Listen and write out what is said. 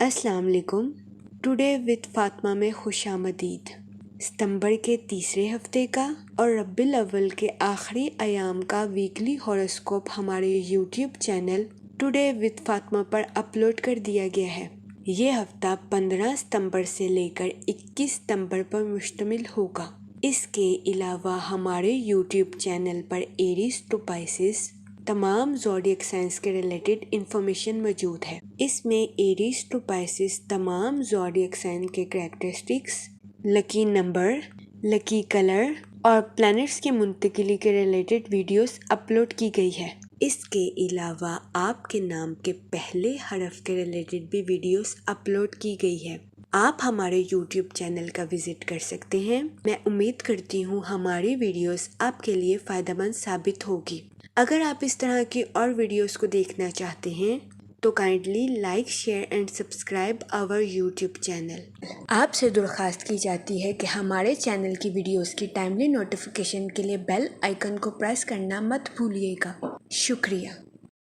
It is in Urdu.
السلام علیکم۔ ٹوڈے وتھ فاطمہ میں خوش آمدید۔ ستمبر کے تیسرے ہفتے کا اور ربیع الاول کے آخری ایام کا ویکلی ہاروسکوپ ہمارے YouTube channel today with Fatima per upload کر دیا گیا ہے۔ یہ ہفتہ 15 ستمبر سے لے کر 21 ستمبر پر مشتمل ہوگا۔ اس کے علاوہ ہمارے یوٹیوب چینل پر ایریز ٹو پائسس تمام زوڈیک سائنس کے ریلیٹڈ انفارمیشن موجود ہے۔ اس میں ایریز ٹو پائسس تمام زوڈیک سائن کے characteristics, lucky number, lucky colour اور پلانٹس کی منتقلی کے ریلیٹڈ ویڈیوز اپلوڈ کی گئی ہے۔ اس کے علاوہ آپ کے نام کے پہلے حرف کے ریلیٹڈ بھی ویڈیوز اپلوڈ کی گئی ہے۔ آپ ہمارے یوٹیوب چینل کا وزٹ کر سکتے ہیں۔ میں امید کرتی ہوں ہماری ویڈیوز آپ کے لیے فائدہ مند ثابت ہوگی۔ اگر آپ اس طرح کی اور ویڈیوز کو دیکھنا چاہتے ہیں تو kindly like, share and subscribe our YouTube channel. آپ سے درخواست کی جاتی ہے کہ ہمارے چینل کی ویڈیوز کی ٹائملی نوٹیفیکیشن کے لیے بیل آئیکن کو پریس کرنا مت بھولیے گا۔ شکریہ۔